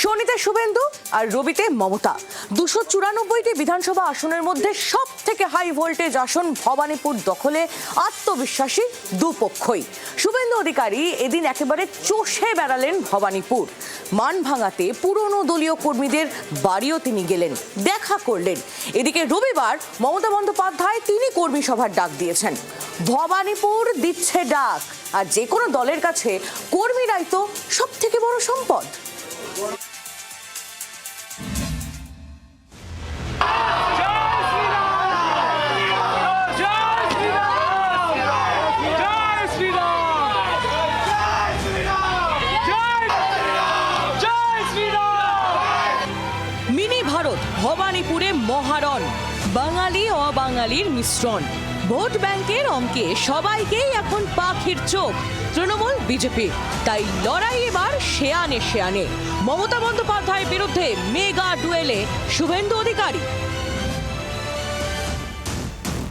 শনিতে শুভেন্দু আর রবিতে মমতা। 294টি বিধানসভা আসনের মধ্যে সব থেকে হাই ভোল্টেজ আসন ভবানীপুর দখলে আত্মবিশ্বাসী দুপক্ষই। শুভেন্দু অধিকারী এদিন একেবারে চষে বেড়ালেন ভবানীপুর। মান ভাঙাতে পুরনো দলীয় কর্মীদের বাড়িও তিনি গেলেন, দেখা করলেন। এদিকে রবিবার মমতা বন্দ্যোপাধ্যায় তিনি কর্মী সভার ডাক দিয়েছেন। ভবানীপুর দিচ্ছে ডাক, আর যে কোনো দলের কাছে কর্মীরাই তো সব থেকে বড় সম্পদ। মিনি ভারত ভবানীপুরে মহারণ, বাঙালি অবাঙালির মিশ্রণ। ভোট ব্যাংকের অঙ্কে সবাইকেই এখন পাখির চোখ তৃণমূল বিজেপি। তাই লড়াই এবার শেয়ানে শেয়ানে। মমতা বন্দ্যোপাধ্যায়ের বিরুদ্ধে মেগা ডুয়েলে শুভেন্দু অধিকারী।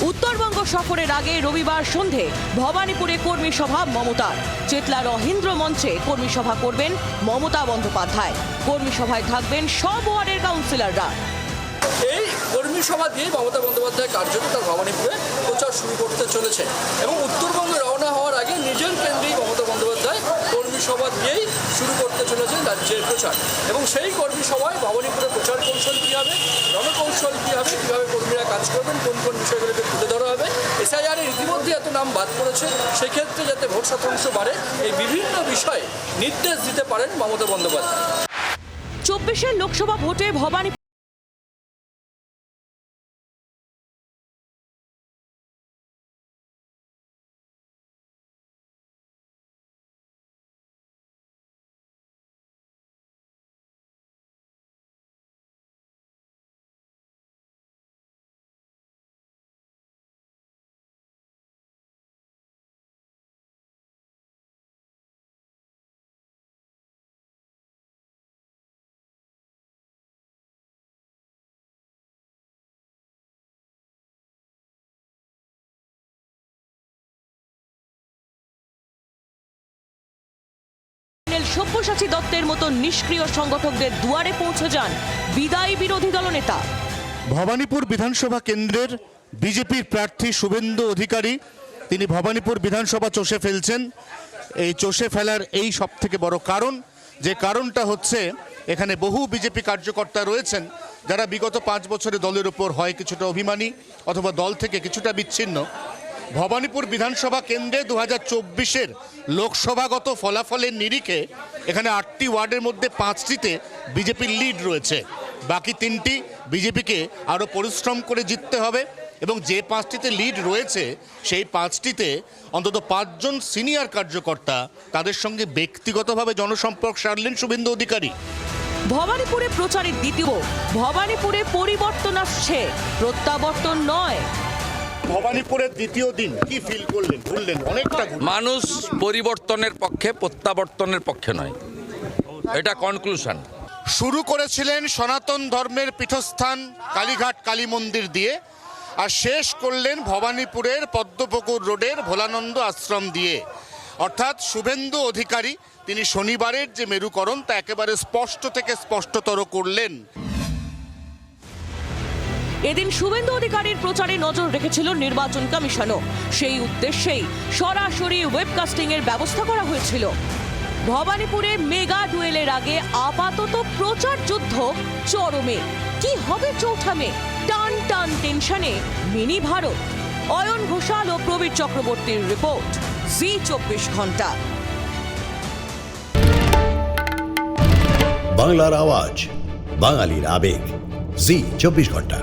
উত্তরবঙ্গ সফরের আগে রবিবার সন্ধে ভবানীপুরে কর্মী সভা মমতার। চেতলা রহিন্দ্র মঞ্চে কর্মী সভা করবেন মমতা বন্দ্যোপাধ্যায়। কর্মী সভায় থাকবেন সব ওয়ার্ডের কাউন্সিলররা। এই কর্মী সভা দিয়ে মমতা বন্দ্যোপাধ্যায় কার্যত তার ভবানীপুরে প্রচার শুরু করতে চলেছে এবং উত্তরবঙ্গে রওনা হওয়ার আগে নিজের কেন্দ্রেই মমতা বন্দ্যোপাধ্যায় কর্মী সভা দিয়েই শুরু করতে চলেছেন রাজ্যের প্রচার। এবং সেই কর্মী সভায় ভবানীপুরে প্রচার কৌশল কী হবে, রণকৌশল কী হবে, কীভাবে কর্মীরা কাজ করবেন, কোন কোন বিষয়গুলোকে তুলে ধরা হবে। এসআইআরের ইতিমধ্যে এত নাম বাদ পড়েছে, সেক্ষেত্রে যাতে ভোট শতাংশ বাড়ে এই বিভিন্ন বিষয়ে নির্দেশ দিতে পারেন মমতা বন্দ্যোপাধ্যায়। 24 লোকসভা ভোটে ভবানী সব্যসাচী দত্তের মতো নিষ্ক্রিয় সংগঠকদের দুয়ারে পৌঁছে যান বিদায়ী বিরোধী দলনেতা। ভবানীপুর বিধানসভা কেন্দ্রের বিজেপির প্রার্থী শুভেন্দু অধিকারী তিনি ভবানীপুর বিধানসভা চষে ফেলছেন। এই চষে ফেলার এই সব থেকে বড় কারণ, যে কারণটা হচ্ছে এখানে বহু বিজেপি কার্যকর্তা রয়েছেন যারা বিগত 5 বছরে দলের উপর হয় কিছুটা অভিমানী অথবা দল থেকে কিছুটা বিচ্ছিন্ন। ভবানীপুর বিধানসভা কেন্দ্রে 2024-এর লোকসভাগত ফলাফলের নিরিখে এখানে 8টি ওয়ার্ডের মধ্যে 5টিতে বিজেপির লিড রয়েছে। বাকি 3টি বিজেপিকে আরও পরিশ্রম করে জিততে হবে এবং যে 5টিতে লিড রয়েছে সেই 5টিতে অন্তত 5 জন সিনিয়র কার্যকর্তা তাদের সঙ্গে ব্যক্তিগতভাবে জনসম্পর্ক সারলেন শুভেন্দু অধিকারী। ভবানীপুরে প্রচারের দ্বিতীয় ভবানীপুরে পরিবর্তন আসছে, প্রত্যাবর্তন নয়। ভবানীপুরের দ্বিতীয় দিন কি ফিল করলেন? বললেন অনেকটা মানুষ পরিবর্তনের পক্ষে, প্রত্যাবর্তনের পক্ষে নয়, এটা কনক্লুশন। শুরু করেছিলেন সনাতন ধর্মের পীঠস্থান কালীঘাট কালী মন্দির দিয়ে, আর শেষ করলেন ভবানীপুরের পদ্মপুকুর রোডের ভোলানন্দ আশ্রম দিয়ে। অর্থাৎ শুভেন্দু অধিকারী তিনি শনিবারের যে মেরুকরণ তা একেবারে স্পষ্ট থেকে স্পষ্টতর করলেন। এদিন শুভেন্দু অধিকারীর প্রচারে নজর রেখেছিল নির্বাচন কমিশনও। সেই উদ্দেশ্যেই সরাসরি ওয়েবকাস্টিং এর ব্যবস্থা করা হয়েছিল। ভবানীপুরে মেগা ডুয়েলের আগে আপাতত প্রচার যুদ্ধ চরমে। কি হবে চৌঠা মে? টান টান টেনশনে মিনি ভারত। অয়ন ঘোষাল ও প্রবীর চক্রবর্তীর রিপোর্ট, জি 24 ঘন্টা। বাংলার আওয়াজ, বাঙালির আবেগ, জি 24 ঘন্টা।